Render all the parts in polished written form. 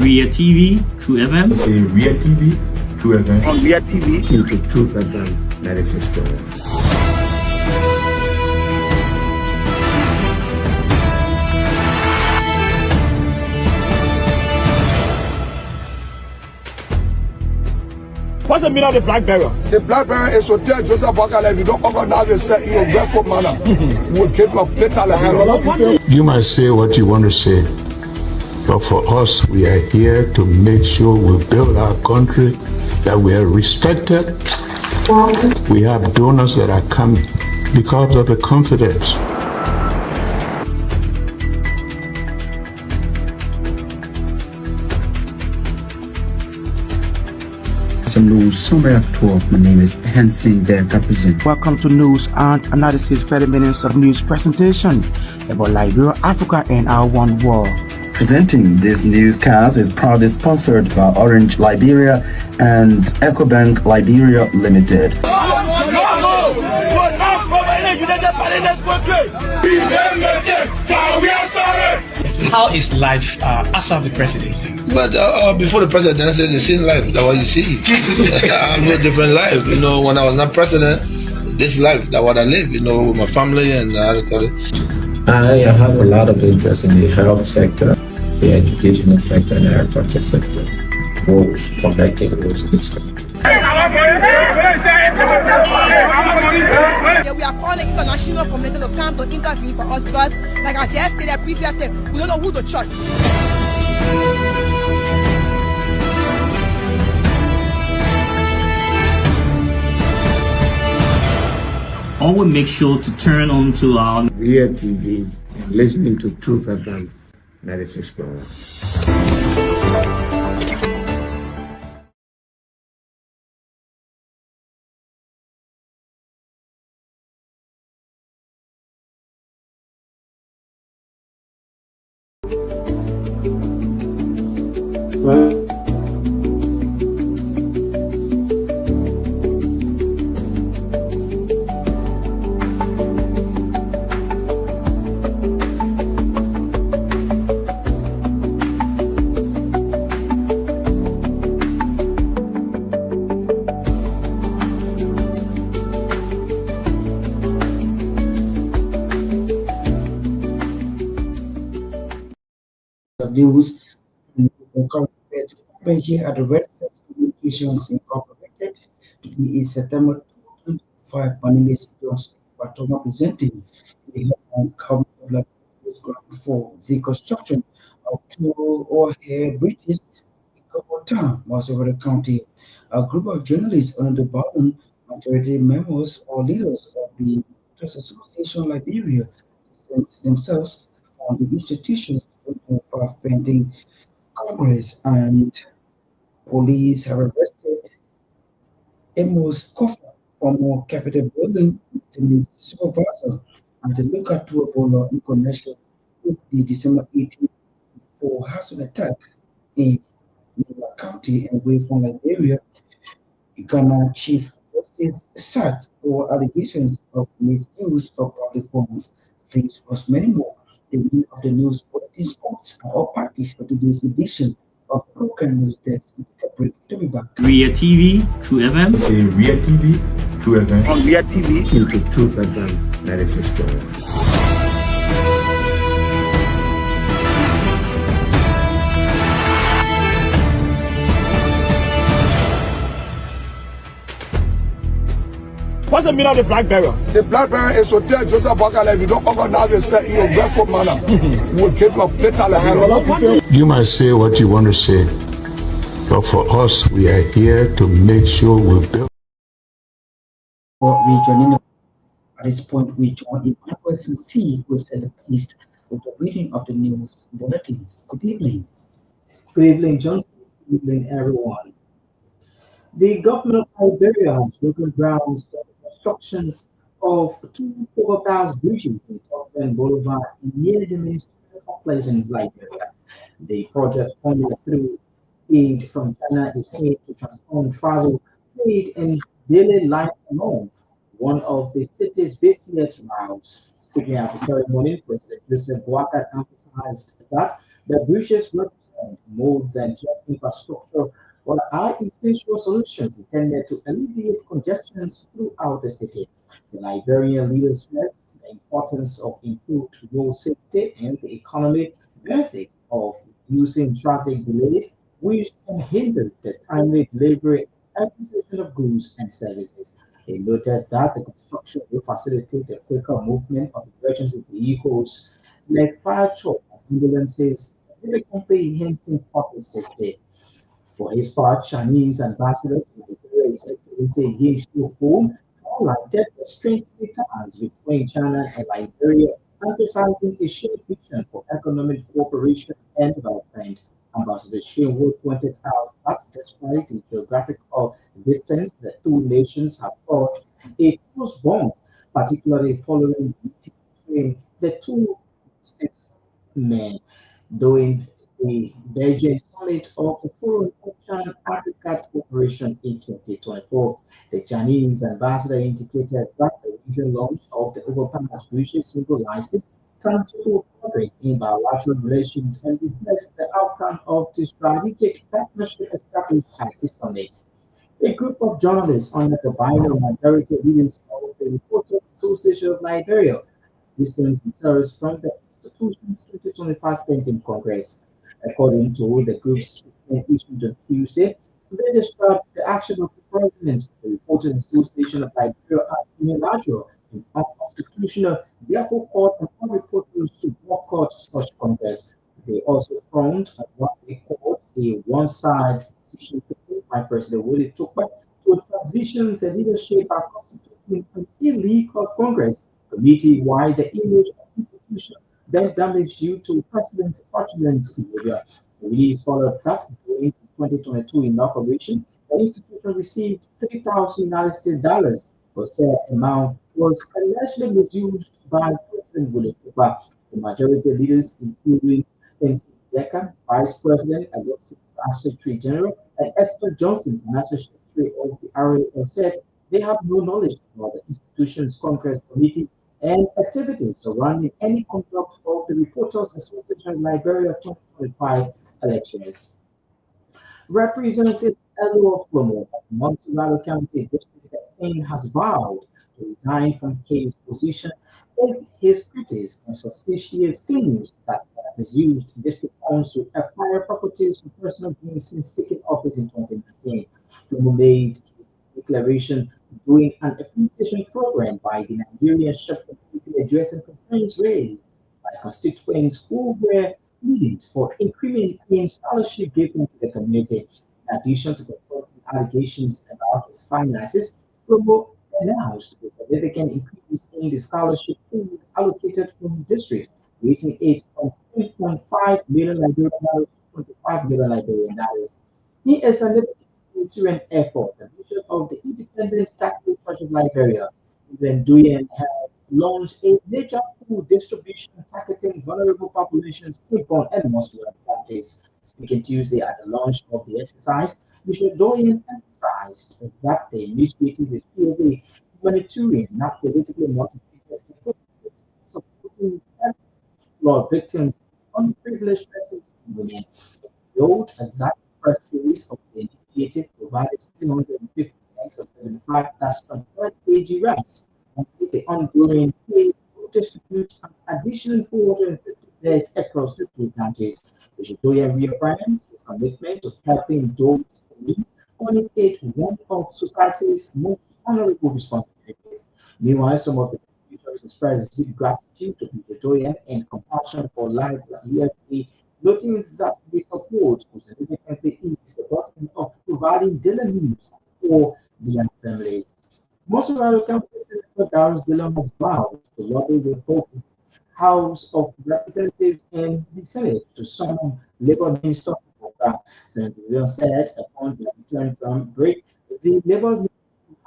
Ria TV, True FM. Say Ria TV, True FM. On Ria TV, True FM 96.1. What's the meaning of the black barrier? The black barrier is to tell Joseph Wakala, if you don't organize yourself in a respectful manner, we'll take your plate. You might say what you want to say, but for us, we are here to make sure we build our country, that we are respected. We have donors that are coming because of the confidence. Some news, my name is Sensee, the representative. Welcome to News and Analysis, 30 minutes of news presentation about Liberia, Africa, and our one world. Presenting this newscast is proudly sponsored by Orange Liberia and EcoBank Liberia Limited. How is life as of the presidency? But before the presidency, the same life, that's what you see. I live a different life. You know, when I was not president, this life, that's what I live, you know, with my family and I have a lot of interest in the health sector, the educational sector, and the agriculture sector. Those connecting those things. Yeah, we are calling international community to come to intervene for us because, like I just stated previously, we don't know who to trust. Always make sure to turn on to our Ria TV and listening to True FM 96.1. News here at the Red Sex Communications Incorporated. Today is September 25. My name is Gbarntolmah, presenting the headlines covering for the construction of two overhead bridges in Gbarntolmah, Myean County. A group of journalists under the bound majority members or leaders of the Trust Association Liberia themselves on the institutions of pending Congress, and police have arrested Amos Kofa, former Capitol building maintenance supervisor, and the local to Ebola in connection with the December 18th for housing attack in Myean County and away from Liberia. Ghana Chief Justice sacked over allegations of misuse of public funds. This plus many more. The view of the news bulletin sports are all parties for today's edition of Broken News Desk. To be back. Ria TV, True FM. Say Ria TV, True FM. On Ria TV, True FM 96.1. what's the meaning of the black barrier? The black barrier is to tell Joseph Wakala, if you don't organize yourself in a respectful manner, we'll take your plate. You might say what you want to say, but for us, we are here to make sure we build. Region at this point, we join Emmanuel Sensee, who is the pleased with the reading of the news bulletin. Good evening. Good evening, Johnson. Good evening, everyone. The government of Liberia has broken ground for the construction of two overpass bridges in Torgbean Boulevard near the ministerial complex in Liberia. The project, funded through aid from China, is aimed to transform travel, trade, and daily life along one of the city's busiest routes. Speaking at the ceremony, President Joseph Boakai emphasized that the bridges represent and more than just infrastructure, but are essential solutions intended to alleviate congestions throughout the city. The Liberian leaders stressed the importance of improved road safety and the economic benefit of reducing traffic delays, which can hinder the timely delivery and acquisition of goods and services. They noted that the construction will facilitate the quicker movement of emergency vehicles like fire trucks and ambulances, significantly enhancing public safety. For his part, Chinese ambassador to Nigeria, His Excellency Yin Shu highlighted the strengthening ties between China and Liberia, emphasizing a shared vision for economic cooperation and development. Ambassador Shinwo pointed out that despite the geographical distance, the two nations have forged a close bond, particularly following the meeting between the two statesmen during the Beijing summit of the Forum of China-Africa Cooperation in 2024. The Chinese ambassador indicated that the recent launch of the overpass bridges symbolizes tangible progress in bilateral relations and reflects the outcome of the strategic partnership established at this summit. A group of journalists under the binary majority leaders of the Reporters Association of Liberia listened to from the institution's 2025 pending Congress. According to the group's statement issued on Tuesday, they described the action of the president of the Reporters Association of Liberia as unilateral and unconstitutional, therefore called on all reporters to boycott such Congress. They also frowned at what they called a one-side decision taken by President Willie Tukpa to transition the leadership by constituting an illegal Congress committee why the image of the institution then damaged due to President fraudulent behavior. The release followed that during the 2022 inauguration, the institution received $3,000 for said amount was allegedly misused by President Willie Tukpa. The majority leaders, including Sensee, Vice President, Augustus Secretary General, and Esther Johnson, National Secretary of the RAF, said they have no knowledge about the institution's Congress committee and activities surrounding any conduct of the Reporters Association of Liberia 2025 elections. Representative Elo of Plomo of Montserrat County District 10 has vowed to resign from his position if his critics and suspicious claims that has used district funds to acquire properties for personal gain since taking office in 2019. Flomo made his declaration during an appreciation program by the Nigerian Shepherd Committee addressing concerns raised by constituents who were needed for increment in scholarship given to the community. In addition to confronting allegations about his finances, Flomo announced a significant increase in the scholarship pool allocated from his district, raising it from 3.5 million Liberian dollars to 25 million Liberian dollars. He is an humanitarian effort. The Bishop of the Independent Catholic Church of Liberia, Gbarntolmah, has launched a major food distribution targeting vulnerable populations in Gabon and Muslim countries. Speaking Tuesday at the launch of the exercise, Bishop Doyen emphasized that the initiative is purely humanitarian, not politically motivated, supporting law victims, unprivileged persons, and women. Note that the first series of the initiative provided 750 eggs of 75 that's 25 kg rice, and with the ongoing phase will distribute an additional 450 eggs across the two countries. Bishop reaffirmed his commitment to helping those in need, calling it one of society's most honorable responsibilities. Meanwhile, some of the contributors expressed deep gratitude to Bishop and compassion for life USA, noting that the support was significantly increased the burden of providing daily needs for their families. Most of our campus Senator Darius Dillon has vowed to lobby with both House of Representatives and the Senate to summon Labour Minister program. Senator Dillon said upon their return from break, the Labour will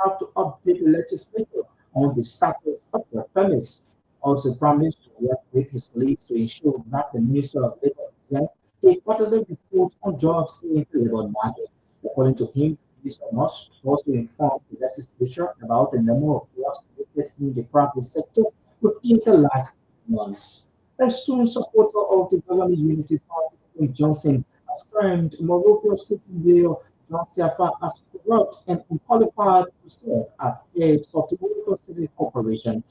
have to update the legislature on the status of the permits. Also promised to work with his colleagues to ensure that the Minister of Labour presents a quarterly report on jobs in the labour market. According to him, Mr. must also inform the legislature about the number of jobs created in the private sector within the last months. A strong supporter of the Government Unity Party, Johnson, has termed Morocco City Mayor John Siafa as corrupt and unqualified to serve as head of the Morocco City Corporation.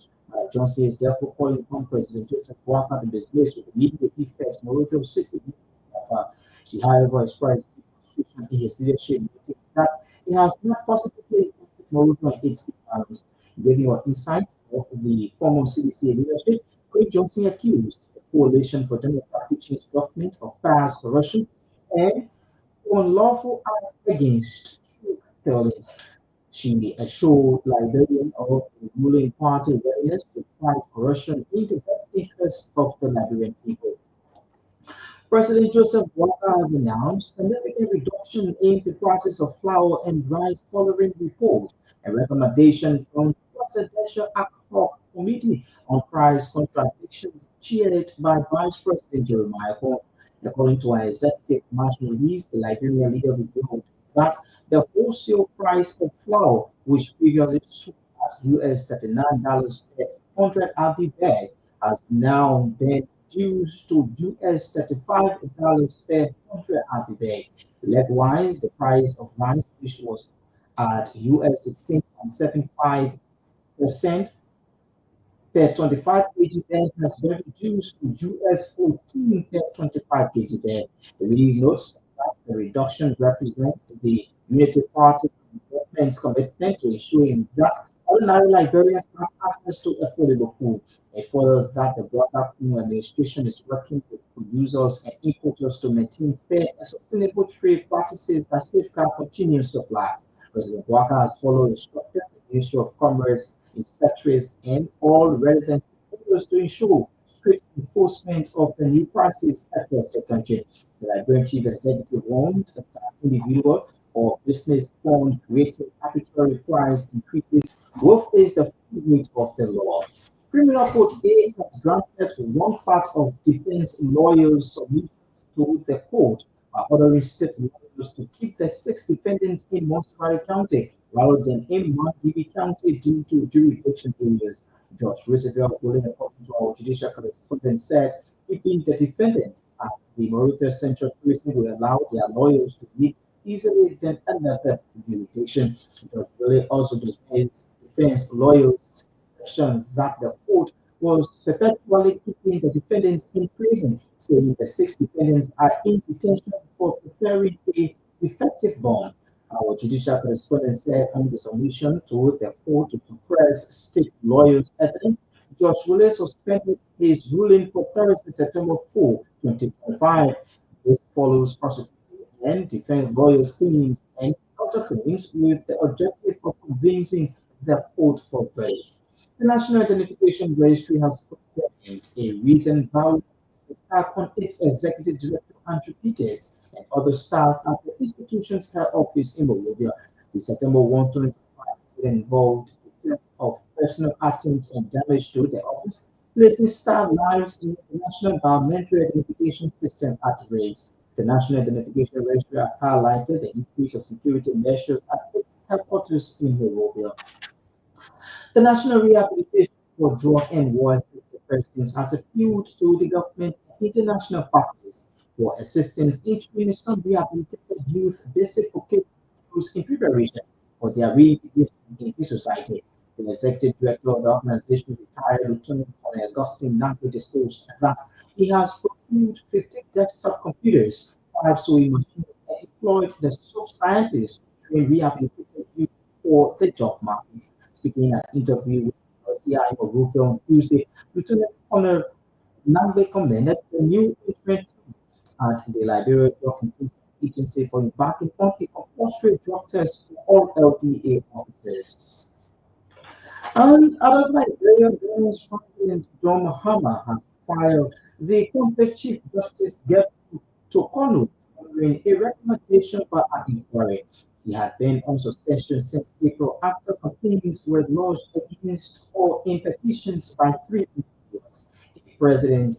Johnson is therefore calling on President Joseph Boakai to dismiss with immediate effect Morocco City Mayor. She, however, expressed frustration in his leadership, noting that it has not positively impacted Morocco and its economies. Giving an insight of the former CDC leadership, Craig Johnson accused the Coalition for Democratic Change government of past corruption and unlawful acts against truth-telling. She assured Liberian of the ruling party readiness to fight corruption in the best interest of the Liberian people. President Joseph Boakai has announced a significant reduction in the prices of flour and rice following report and recommendation from the Presidential Ad Hoc Committee on Price Contradictions chaired by Vice President Jeremiah Horn. According to an executive march release, the Liberian leader revealed that the wholesale price of flour, which previously stood at US $39 per 100 RD bag, has now been reduced to US $35 per 100 RD bag. Likewise, the price of rice, which was at US 16.75% per 25 kg bag, has been reduced to US 14 per 25 kg bag. The release notes that the reduction represents the Unity Party government's commitment to ensuring that ordinary Liberians have access to affordable food. It further that the broader administration is working with producers and importers to maintain fair and sustainable trade practices that safeguard continuous supply. President Boakai has followed instructed the Ministry of Commerce, inspectorates, and all relevant stakeholders to ensure strict enforcement of the new prices across the country. The Liberian Chief Executive warned that individual or business owned creating arbitrary price increases will face the full weight of the law. Criminal Court A has granted one part of defense lawyers' submissions to the court by ordering state lawyers to keep the 6 defendants in Montgomery County rather than in Mangibi County due to jurisdiction areas. Judge Roosevelt, according to our judicial correspondent, said keeping the defendants at the Mauritius Central Prison will allow their lawyers to meet easily than another jurisdiction. Judge Willie also dismissed defense lawyers' section that the court was perpetually keeping the defendants in prison, saying the 6 defendants are in detention for preparing a defective bond. Our judicial correspondent said on the submission to the court to suppress state lawyers' evidence, Judge Willie suspended his ruling for Thursday, September 4, 2025. This follows prosecution and defense lawyers' claims and counterclaims with the objective of convincing the court for verdict. The National Identification Registry has condemned a recent violent attack on its executive director Andrew Peters and other staff at the institution's head office in Monrovia. The September 1, 2025 incident involved the theft of personal items and damage to the office, placing staff lives in the National Biometric Identification System at risk. The National Identification Registry has highlighted the increase of security measures at its headquarters in Monrovia. The National Rehabilitation for Drug and War Persons has appealed to the government and international partners for assistance in training some rehabilitated youth basic vocational skills in preparation for their reintegration into society. The executive director of the organization, retired Lieutenant Colonel Augustine Nanko, disclosed that he has procured 50 desktop computers, 5 sewing machines, and employed the sub-scientists to train rehabilitated youth for the job market. Speaking at an interview with CI Monrovia on Tuesday, Lieutenant Colonel Nambe commended the new entrant at the Liberia Drug Enforcement Agency for embarking on a compulsory drug test for all LDA officers. And out of Liberia, Ghana's President John Mahama has filed the country's Chief Justice Torgbean following a recommendation by an inquiry. He had been on suspension since April after complaints were lodged against or in petitions by 3 individuals. The president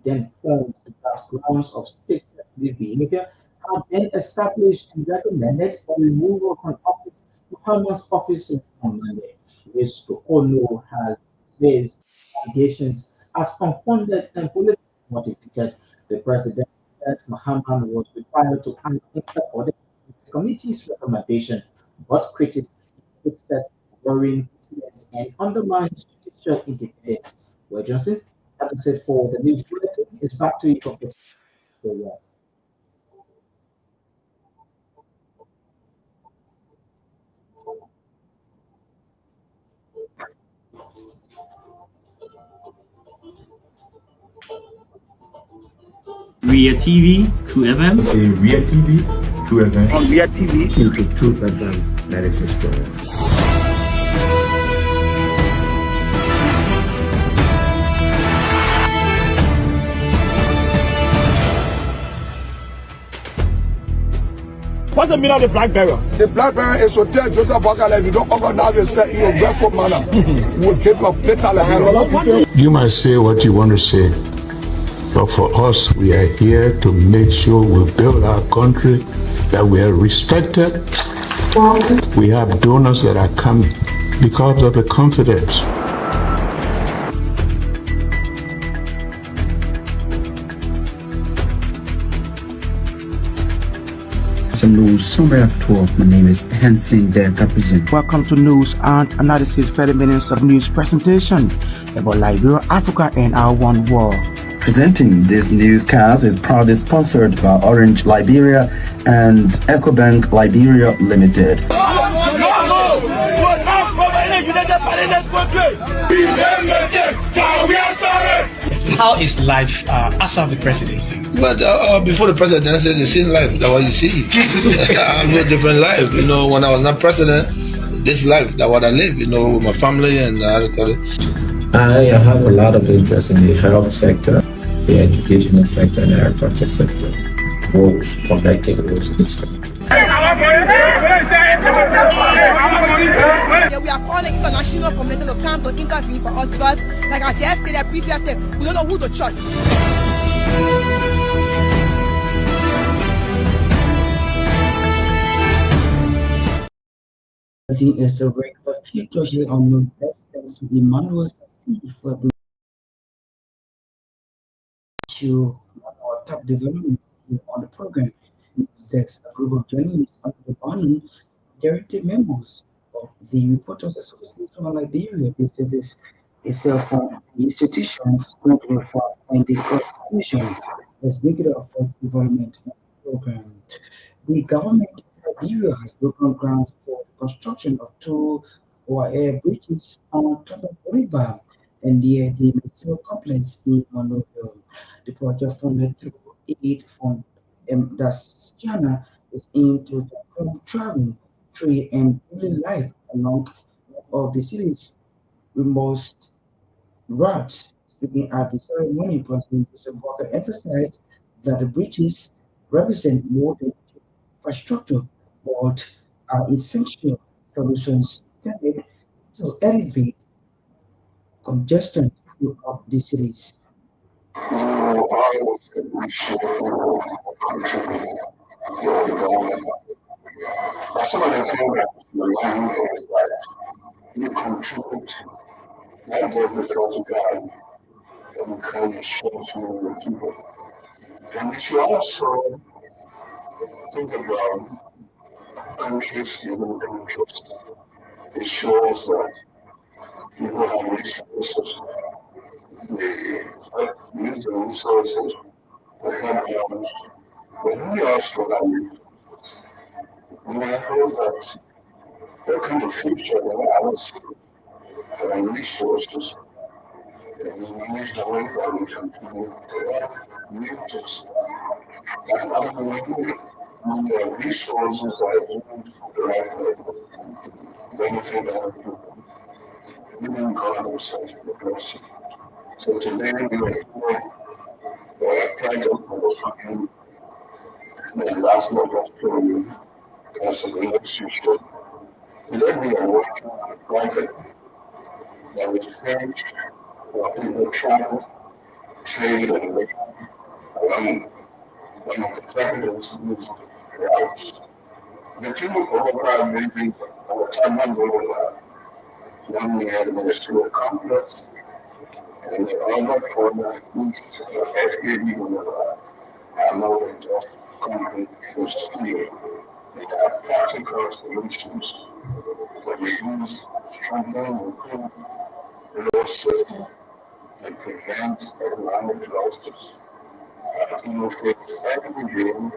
then formed that grounds of state misbehavior had been established and recommended for removal from office Muhammad's office on Monday. Ms. Torgbean has raised allegations as unfounded and politically motivated. The president President Myean was required to act in accordance with the committee's recommendation, but critics says worrying precedents and undermines judicial independence. Well, Johnson, that is it for the news bulletin. It's back to you for the Ria TV, True FM. Say Ria TV, True FM. On Myean TV. Into Truth FM 96.1. What's the meaning of the black barrier? The black barrier is to tell Joseph Walker if you don't organize yourself in a barefoot manner, we'll keep your later like You might say what you want to say, but for us, we are here to make sure we build our country, that we are respected. We have donors that are coming because of the confidence. Some news summary of 12. My name is Hansen there represent. Welcome to News and Analysis, 30 minutes of news presentation about Liberia, Africa, and our one world. Presenting this newscast is proudly sponsored by Orange Liberia and EcoBank Liberia Limited. How is life after the presidency? But before the presidency, the same life that what you see. I live a different life. You know, when I was not president, this life that what I live. You know, with my family and I have a lot of interest in the health sector, the educational sector, and the agriculture sector. Roads, connecting roads. Yeah, we are calling international community to come to intervene for us because, like I just stated previously, we don't know who to trust. I think it's a regular feature here on News Desk, thanks to Emmanuel Sensee for bringing to our top developments here on the program. News Desk, a group of journalists under the banner directed members of the Reporters Association of Liberia. This is itself from the institutions going to reform and the Constitution as regular for development program. The government of Liberia has broken grounds for the construction of two air bridges on Torgbean River and the industrial complex in Emmanuel. The project funded through aid from that's China is aimed to transform travel, trade, and daily life along one of the city's most routes. Speaking at the ceremony, President Joseph Walker emphasized that the bridges represent more than infrastructure, but are essential solutions intended to elevate congestion throughout the cities. Some of the things that you contribute, not just because of God, but because you share something with people. And we should also think about countries' human interest. It shows that people have resources. They use the resources to help others. But we also have resources. And I heard that there kind of future that others have resources. And we use the way that we can do resources. And other when the resources are used for the right way, benefit other people, even God himself the person. So today we are here for a project for him, and last night was praying as a relationship. Today we are working on a project that was finished for people travel, trade, and make one of the president's routes. The two override maybe over time overlap. One we had a ministerial complex, and the other for the east FKD overlap. are more than just concrete truths here. They are practical solutions that reduce, strengthen, and improve road safety and prevent economic losses. Demonstrates every day in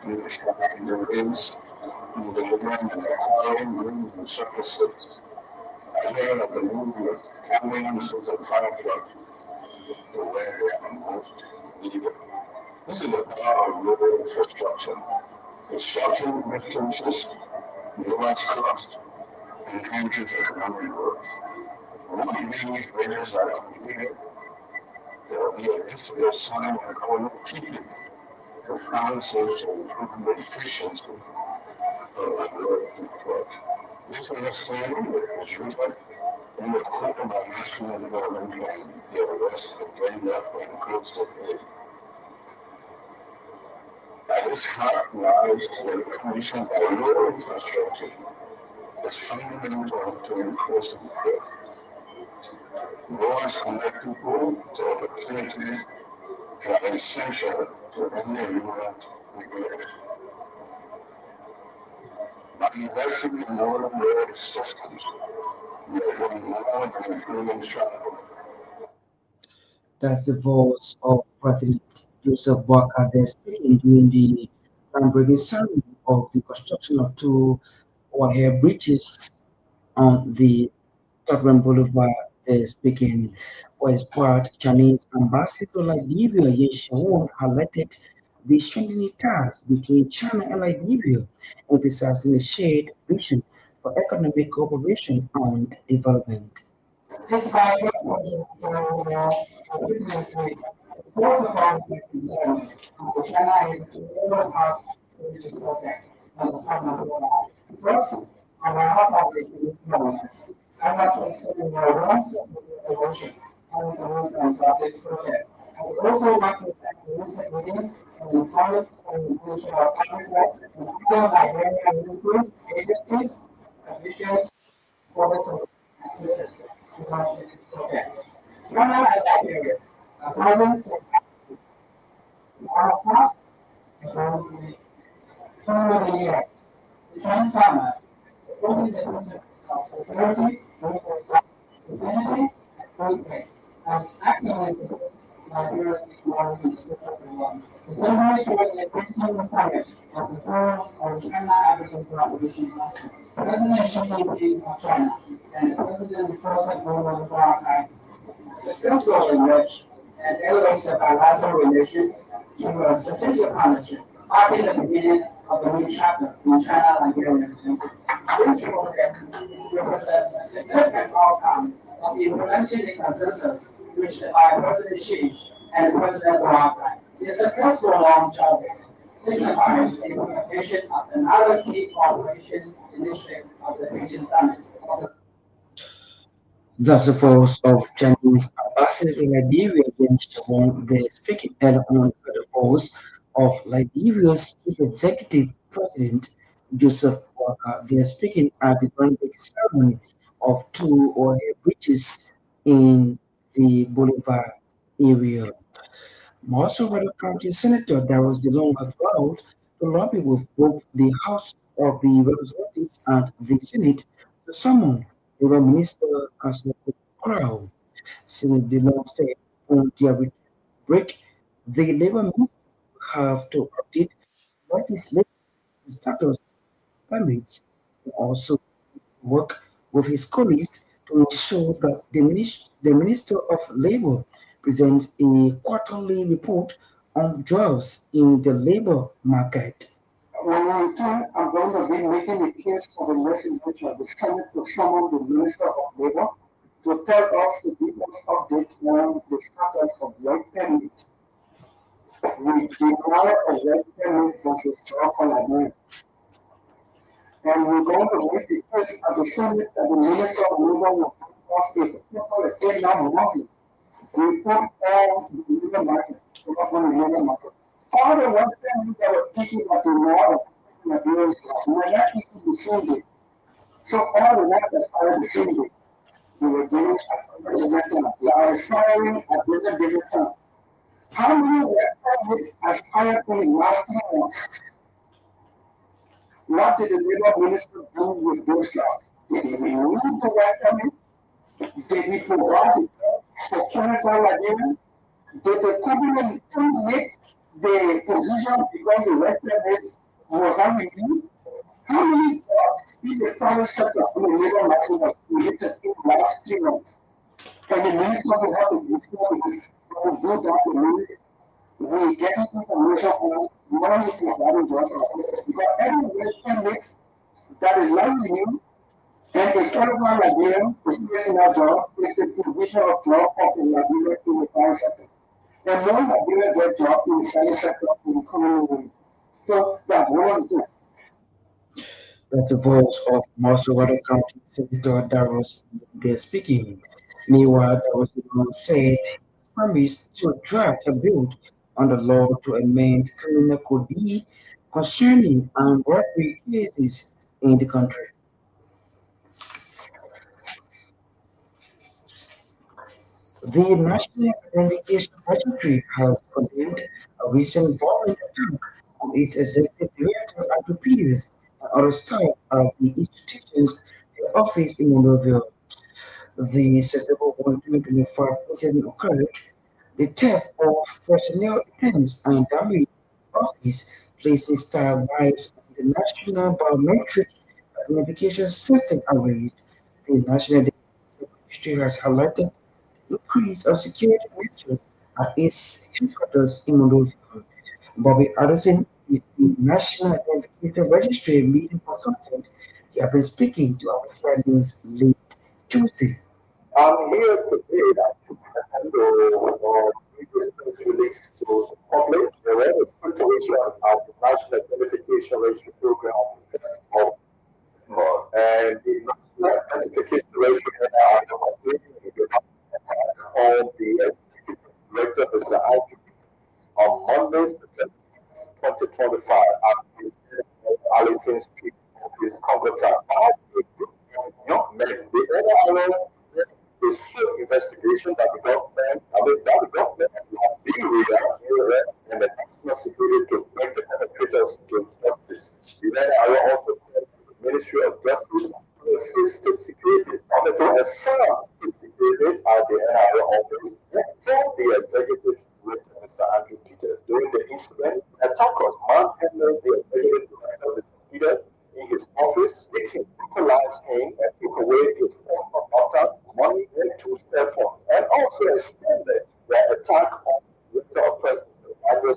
the structuring delays in delivering and acquiring goods and services, as well as the movement of millions of fire trucks to where they are most needed. This is the power of rural infrastructure. Construction distances, lowers cost, and encourages economic growth. When these bridges are completed, there will be a visible sign of government keeping the promises to improve the efficiency of the road network. This understanding is rooted in the core of our national development plan, the arrest of brain network inclusive aid. At its heart lies the recognition that rural infrastructure is fundamental to inclusive growth. Roads connect people to opportunities that are essential to any rural neglect. By investing in rural road systems, we are doing more than improving travel. That's the voice of President Joseph Boakai speaking during the groundbreaking ceremony of the construction of two overhead bridges on the Torgbean Boulevard. Speaking for his part, Chinese Ambassador to Liberia Ye Xiaowang highlighted the strengthening ties between China and Liberia, emphasizing the shared vision for economic cooperation and development. This Bible witnessing both of our concern China is all past religious project and the time of war. First, and I have published knowledge. I want to explain the rules of the devotion and the movement of this project. I would also like to thank the Muslim leaders and the colleagues and the Commission of Public Works and other Liberian ministries, agencies, officials, for the assistance to launch this project. China and Liberia are thousands of our past across the 200 years. The Chinese farmer, holding the principles of sincerity, infinity, and progress, has actively supported Liberia's economic and social development, especially during the 2020 summit of the Forum on China-African Cooperation last year. President Xi Jinping of China and the President of Joseph Boakai successfully merged and elevated bilateral relations to a strategic partnership, marking the beginning of a new chapter in China-Liberia relations. This project represents a significant outcome of implementing the consensus reached by President Xi and President Boakai. The successful launch of it signifies the implementation of another key cooperation initiative of the Beijing Summit. Thus, the force of Chinese ambassador in Liberia against the speaking and on the force of Liberia's chief executive president Joseph Walker. They are speaking at the groundbreaking ceremony of two oil bridges in the Boulevard area. Marshall County Senator Darrell Zilong has vowed to lobby with both the House of the Representatives and the Senate to summon the Prime Minister Councillor Crow. Senator Zilong said on their break, the Labour Minister will have to update legislative status permits and also work with his colleagues to ensure that the Minister of Labour presents a quarterly report on jobs in the labour market. When I return, I'm going to be making a case for the legislature, the Senate, to summon the Minister of Labour to tell us the deepest update on the status of work permit. We deny a work permit versus job for Liberia. And we're going to make the case at the Senate that the Minister of Labour will bring us a proper now money. We put all the labor market, on the labor market. All the work permits that were taken at the north of Liberia were not taken the same day. So all the work expired the same day. We were doing at the time. They are expiring at the different time. How many were aspired to in last 3 months? What did the labor minister do with those jobs? Did he remove the work permit? Did he provide for chemical Liberian? Did the cabinet terminate the position because the work permit was not renewed? How many jobs in the private sector in the labor market was created in the last 3 months? And the minister will have to discuss to do that immediately. We get information on money provided to us because every Western mix that is not renewed and a qualified Liberian is doing that job is the provision of job of the Liberian in the private sector. And no Liberian get job in the private sector in the coming week. So that's one of the things. That's the voice of Massachusetts County Senator Darrell there speaking. Meanwhile, Darrell said promised to draft a bill on the law to amend criminal code B concerning armed robbery cases in the country. The National Identification Registry has condemned a recent violent attack on its executive director at the police and other staff of the institution's head office in Monrovia. The September 1, 2025 incident occurred. The theft of personnel items and damage to the office places star lives on the National Biometric Identification System array. The National Identification Registry has highlighted increase of security measures at its headquarters in Monrovia. Bobby Addison is the National Identification Registry leading consultant. He has been speaking to our Side News late Tuesday. I'm here today to handle previous press release to the public. There was a situation at the National Identification Registry Program on the 1st of September, and the National Identification Registry had on the Executive Director, Mr. Andrew, on Monday, September 2025, at the Allison Street office, Congota. Young men, the NRO, the sole investigation that the government, that the government have been reacting and the national security to bring the perpetrators to justice. The NRO also called the Ministry of Justice to assist state security, monitor and serve state security at the NRO office, and told the executive director, Mr. Andrew Peters. During the incident, attackers manhandled the executive director, Mr. Peters, in his office, beating, brutalized him, and took away his personal laptop, money, and 2 cell phones, and also extended their attack on the director of President Emmanuel.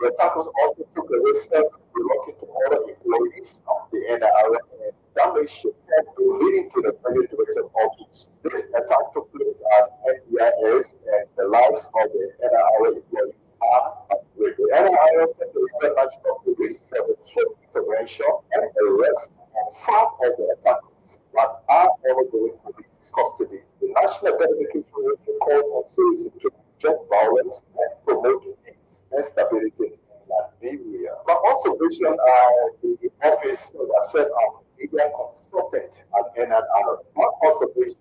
The attackers also took away cells belonging to other employees of the NRA and damaged the phone leading to the executive director's office. This attack took place at NDIS, and the lives of the NRA employees are at risk. The NRA sent the National Police for the swift intervention and arrest of 5 of the attackers that are undergoing police custody. The National Identification Registry calls on citizens to reject violence and promote peace and stability in Liberia. My observation the office was accepted as media consultant at NRO. My observation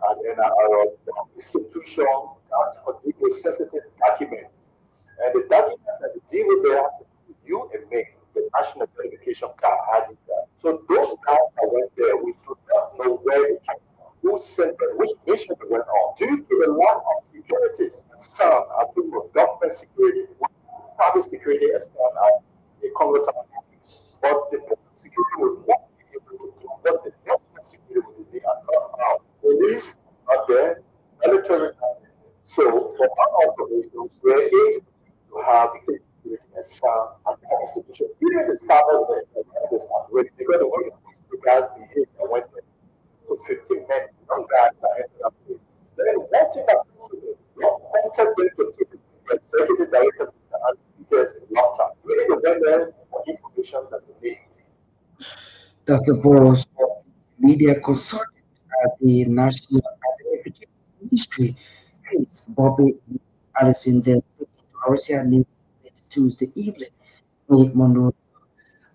at NRO, the institution that deal with sensitive documents. And the documents that deal with they have to do you and me, the national identification card ID card. So those guys that went there, we do not know where they came from, who sent them, which mission they went on. Due to the lack of security, some are doing government security, private security as well as the Congress office. But the private security will not be able to do what the government security will be at now. Police are there, military are there. So for our observations, there is to have the security and sound and the institution. Even the servers there, the are ready because the way the guys behave and went there. So 15 men, young guys that ended up with. Then one thing that not wanted them to take the executive director and Peter's laptop. Really the vendor for information that they need. That's the voice of media consultant at the National Identification Ministry, Chris Bobby Allison, then speaking to RCR News Tuesday evening in Monroe.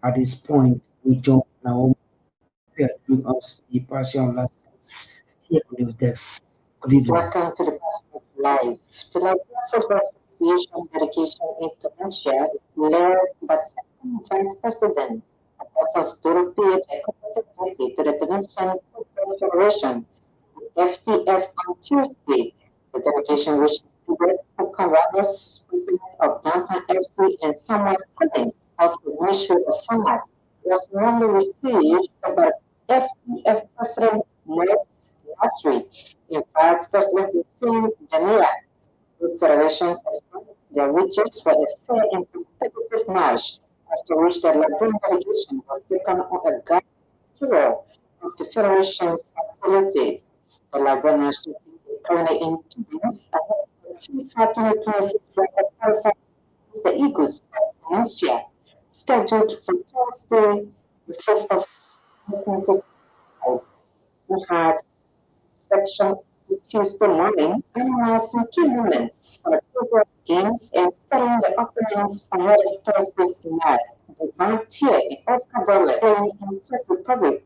At this point, we join Naomi to bring us the partial last points here on News Desk. Good evening. Welcome to the Gospel Live. Tonight, also verses Association Dedication in Tunisia, led by second Vice President of Torgbean a courtesy visit to the Tunisian Football Federation, FTF, on Tuesday. The delegation, which included Bucharest, president of Downtown FC, and Samuel Collins of the Ministry of Finance, was warmly received by FTF President Moritz Nasri and Vice President Hussein Dania. Both federations expressed their wishes for a fair and competitive match, after which the Liberian delegation was taken on a guided tour of the federation's facilities. The Liberian national team is currently in Tunis ahead of the FIFA 2026 record qualifier against the Eagles of Tunisia, scheduled for Thursday, the 5th of 2025. We had section Tuesday morning, analyzing key moments for the progress games and studying the opponents ahead of Thursday's match. The volunteer in Oscar Dole playing in Czech Republic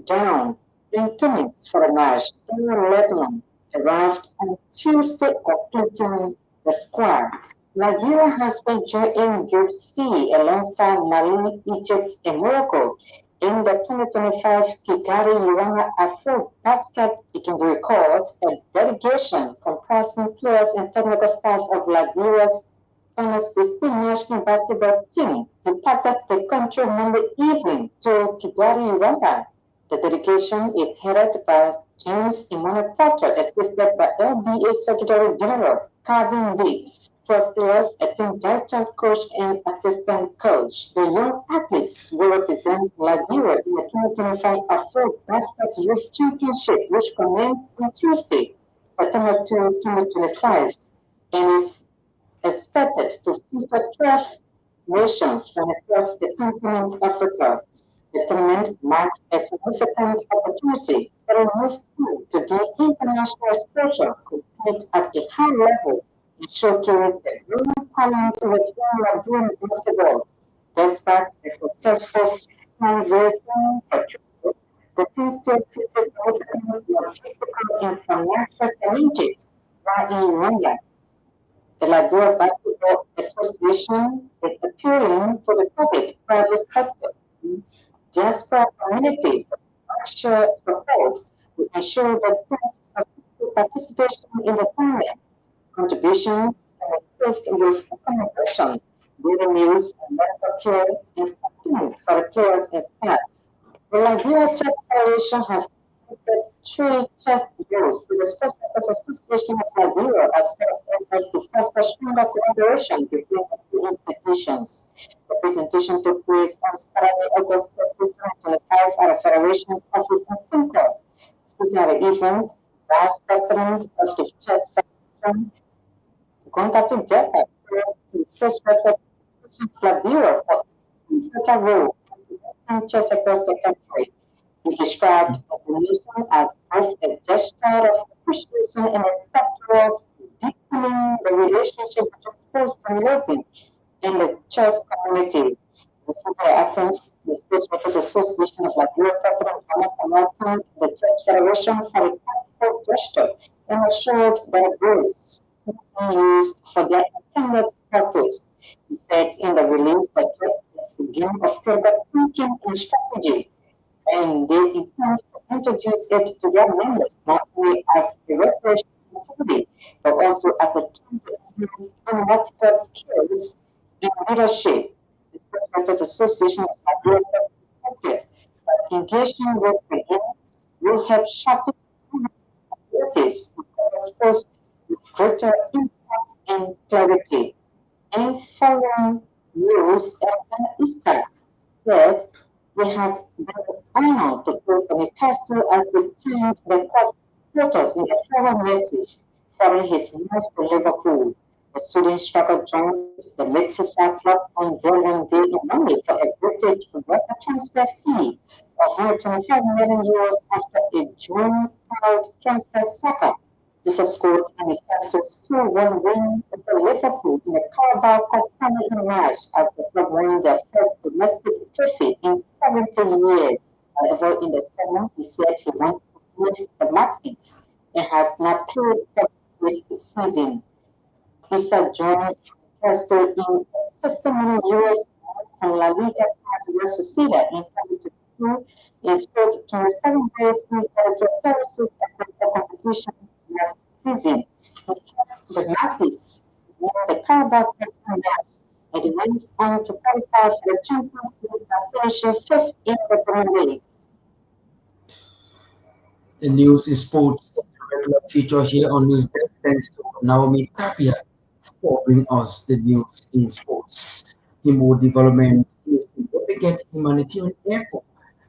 down in 2 minutes for the match. Emmanuel Lebanon arrived on Tuesday, completing the squad. Nigeria has been joined Group C alongside Mali, Egypt, and Morocco in the 2025 Kigali Uganda Afro Basket. It can be recalled a delegation comprising players and technical staff of Liberia's famous 16 national basketball team departed the country Monday evening to Kigali, Uganda. The delegation is headed by James Emmanuel Porter, assisted by LBA Secretary General Calvin Diggs. 12 players, a team director, coach, and assistant coach. The young athletes will represent Liberia in the 2025 Afro Basket Youth Championship, which commenced on Tuesday, September 2, 2025, and is expected to feature 12 nations from across the continent of Africa. The tournament marks a significant opportunity for a youth team to gain international exposure, compete at a high level, and showcase the growing talent within Liberian basketball. Despite a successful fundraising for children, the team still faces significant logistical and financial challenges while in Rwanda. The Liberia Basketball Association is appealing to the public, private sector, diaspora community for financial support to ensure that teams successful participation in the tournament. Contributions and assist with accommodation, daily meals, and medical care, and stipends for the players and staff. The Liberia Chess Federation has created 3 chess bureaus to the Sports Workers Association of Liberia as part of efforts to foster stronger collaboration between the two institutions. The presentation took place on Saturday, August 30, 2025 at the Federation's office in Simcoe. Speaking at the event, Vice President of the Chess Federation, contacted Japan to express respect for Bureau for its vital role in chess across the country. He described the donation as both a gesture of appreciation and a step towards deepening the relationship between sports and music in the chess community. The Sunday Athens, the Sports Workers Association of Liberia President welcomed the Chess Federation for the thoughtful gesture and assured that rules used for their intended purpose. He said in the release that chess is a game of critical thinking and strategy, and they intend to introduce it to their members not only as a recreational activity, but also as a tool to enhance analytical skills in leadership. The Sports Writers Association of Liberia expected that engaging with the game will help sharpen abilities to expose with greater insight and clarity. In foreign news, Easter said they had been honored to go to Newcastle as he thanked the supporters in a farewell message following his move to Liverpool. The student striker joined the Merseyside club on Deadline Day in Monday for a British record transfer fee of €125 million after a drawn-out transfer saga. This has scored in Newcastle's 2-1 win over Liverpool in the Carabao Cup final in March as the club won their first domestic trophy in 17 years. However, in the summer, he said he wanted to leave the Magpies and has now played for this season. is a joint investor in 60 million euros, and La Liga started Sociedad in 2022 is scored 27 goals in the Chelsea sector competition last season. The Nappies won the Carabao Cup match and went on to qualify for the Champions League by finishing fifth in the Premier League. The news is sports, regular feature here on News Desk. Thanks to Naomi Tapia for bringing us the news in sports. In more development is significant humanitarian effort.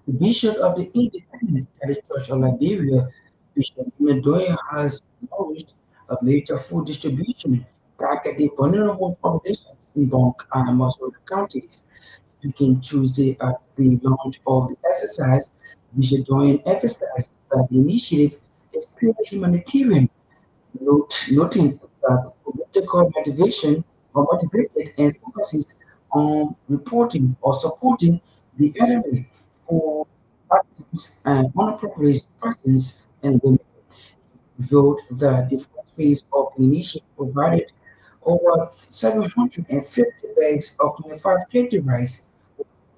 The Bishop of the Independent Catholic Church of Liberia, Bishop Emmanuel, has launched a major food distribution targeting vulnerable populations in Bonk and Muscle counties. Speaking Tuesday at the launch of the exercise, Bishop Doyen emphasized that the initiative is purely humanitarian, noting that political motivation or motivated and focuses on reporting or supporting the elderly for victims and unappropriate persons and women. Wrote that the first phase of the initiative provided over 750 bags of 25 kg rice.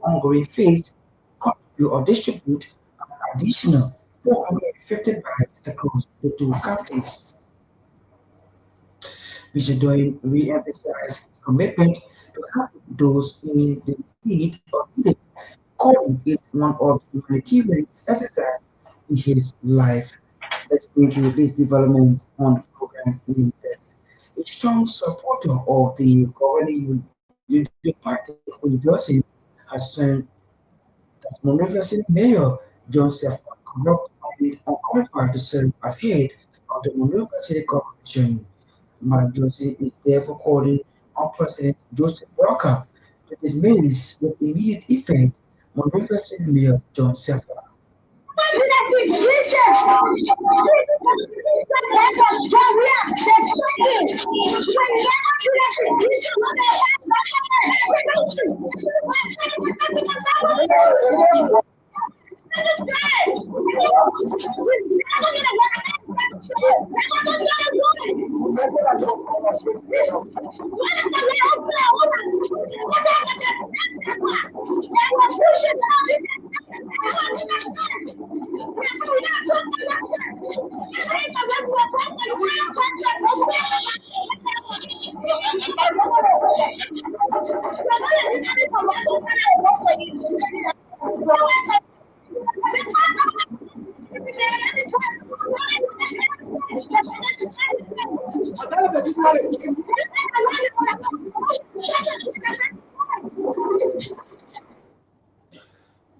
Ongoing phase contribute or distribute an additional 450 bags across the two counties. Mr. Doyle re-emphasized his commitment to help those in the need of living, calling it one of the humanitarian exercises in his life. Let's bring you this development on the program in depth. A strong supporter of the governing Union Party, Johnson, has turned as Monrovia City Mayor John Seffer corrupt and unqualified to serve as head of the Monrovia City Corporation. Mark Johnson is therefore calling on President Joseph Walker to dismiss with immediate effect Monrovia City Mayor John Seffer.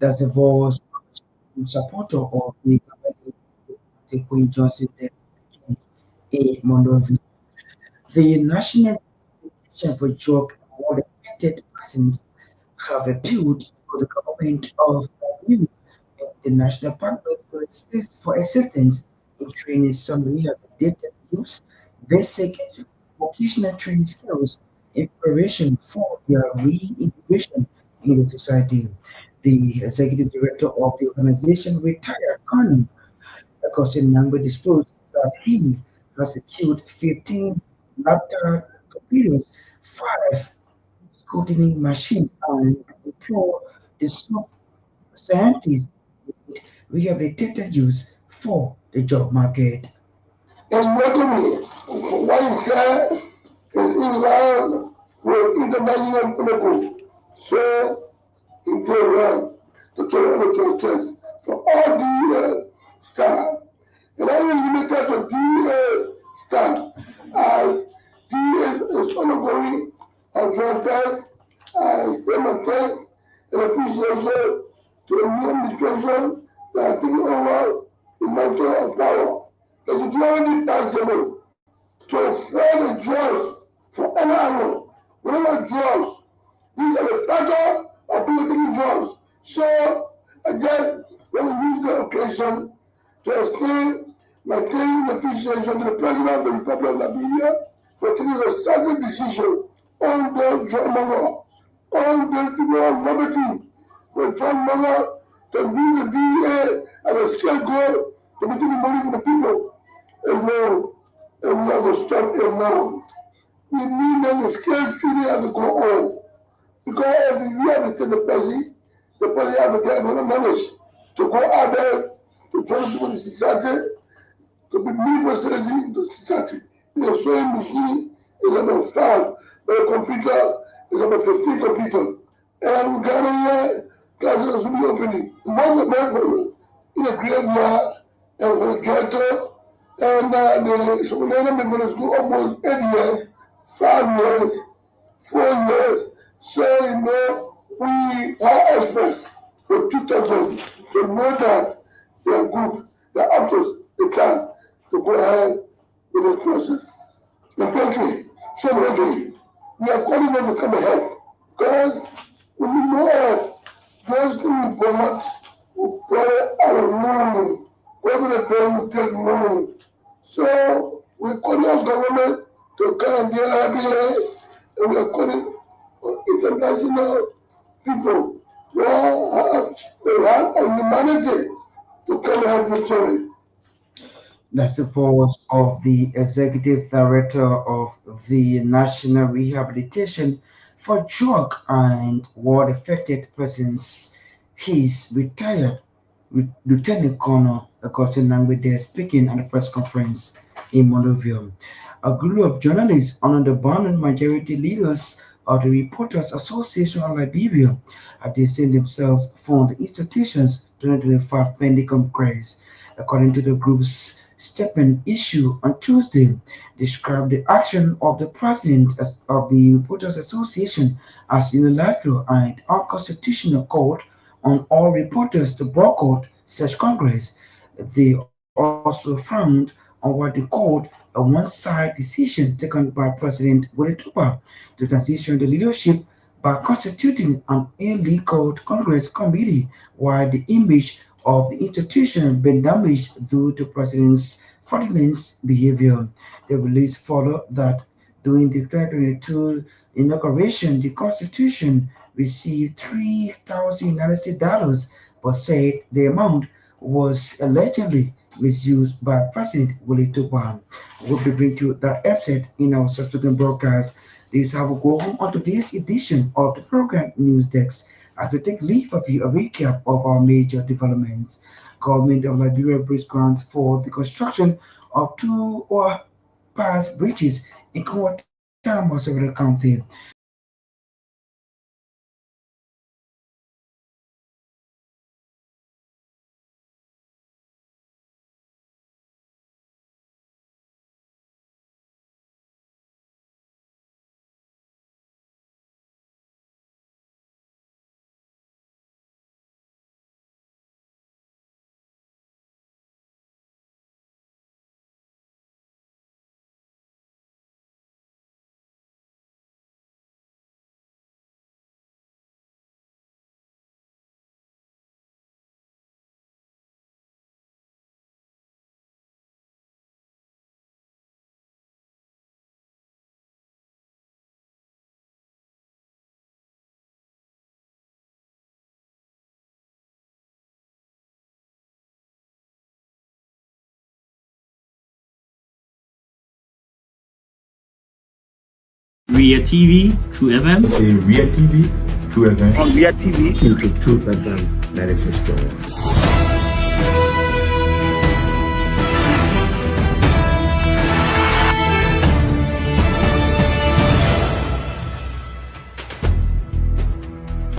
That's the voice supporter of the Queen Johnson A. Monrovia. The National Foundation for Drug Award affected persons have appealed for the government of Liberia and the national partners for assistance in training some rehabilitated youth basic vocational training skills in preparation for their reintegration in the society. The executive director of the organization, retired Colonel Augustine Nangwe, disclosed that he has secured 15 laptop computers, 5 scrutiny machines, and employ the scientists with rehabilitated use for the job market. Economy, one share is in line with international political. So, in Tehran, the Toronto churches for all the staff. And I was limited to the staff as the is undergoing a drug test, statement test, and appreciation to the new administration that are taking over the mantle of power. It is only possible to sell the drugs for any angle. Whatever drugs, these are the factor of people taking drugs. So I just want to use the occasion to extend my thanks and appreciation to the President of the Republic of Liberia for taking a decisive decision on the drug monger, on the people of liberty, the drug monger to use the DEA as a scapegoat to be taking money from the people. And now, and we have to stop it now. We need them to scale treaty as a go on. Because you have to take the president have to get another manage to go out there to try to do the society, to be meaningful citizen in the society. The sewing machine is about 5, but a computer is about 15 computers. And we got here, classes will be opening. One of them for in the graveyard and for the ghetto, and the Somalina been going to school almost 8 years, 5 years, 4 years. So, you know, we are experts for 2,000 to know that they are good, they are up to the time to go ahead with the process. The country, so ready, we are calling them to come ahead because when we know those things will play alone, whether the pay will take money. So we call those government to come and get happy, and we are calling international people who have a humanity to come and help the story. That's the voice of the executive director of the National Rehabilitation for Drug and War Affected Persons. He's retired Lieutenant Colonel Augustine Nangwede speaking at the press conference in Monrovia. A group of journalists under the Barnon majority leaders of the Reporters Association of Liberia have seen themselves fund institutions 2025 pending Congress. According to the group's statement issued on Tuesday, described the action of the president of the Reporters Association as unilateral and unconstitutional call on all reporters to boycott such Congress. They also frowned on what they called a one-side decision taken by President Gbarntolmah to transition the leadership by constituting an illegal Congress committee, while the image of the institution been damaged due to President's fraudulent behavior. The release followed that during the 2022 inauguration, the Constitution received $3,000, but said the amount was allegedly misused by President Gbarntolmah. We'll be bringing you that episode in our subsequent broadcast. This is how we go home on today's edition of the program News Desk. As we take leave of you, a recap of our major developments. Government of Liberia bridge grants for the construction of 2 overpass bridges in Gbarntolmah County. Ria TV, True FM. Say Ria TV, True FM. On Ria TV, into True FM 96.1.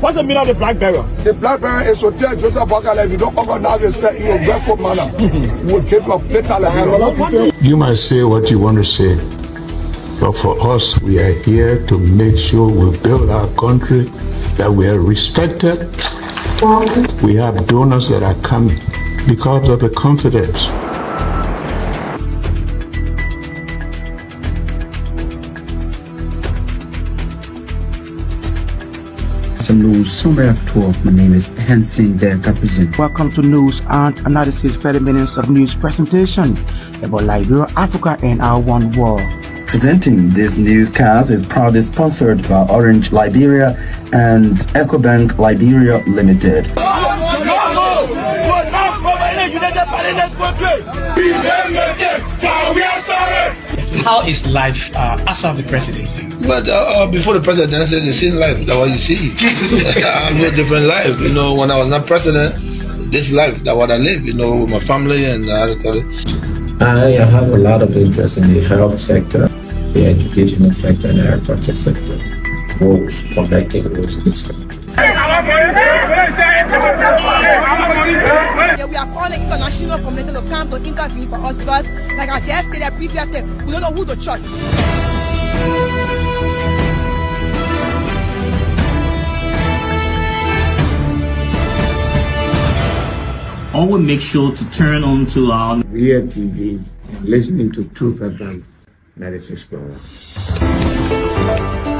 What's the meaning of the black barrier? The black barrier is to tell Joseph Bakala if you don't organize yourself in a respectful manner, we'll take your paper Liberia. You might say what you want to say, but for us, we are here to make sure we build our country, that we are respected. We have donors that are coming because of the confidence. Some news summary of 12. My name is Sensee represent. Welcome to News and Analysis, 30 minutes of news presentation about Liberia, Africa, and our one world. Presenting this newscast is proudly sponsored by Orange Liberia and EcoBank Liberia Limited. How is life after the presidency? But before the presidency, the same life that what you see. I live a different life. You know, when I was not president, this life that what I live. You know, with my family and I have a lot of interest in the health sector, the educational sector, and the agriculture sector. Roads, connecting roads in this country. Yeah, we are calling international community to come to intervene for us because, like I just stated previously, we don't know who to trust. Always make sure to turn on to our Myean TV and listening to Truth FM 96.1.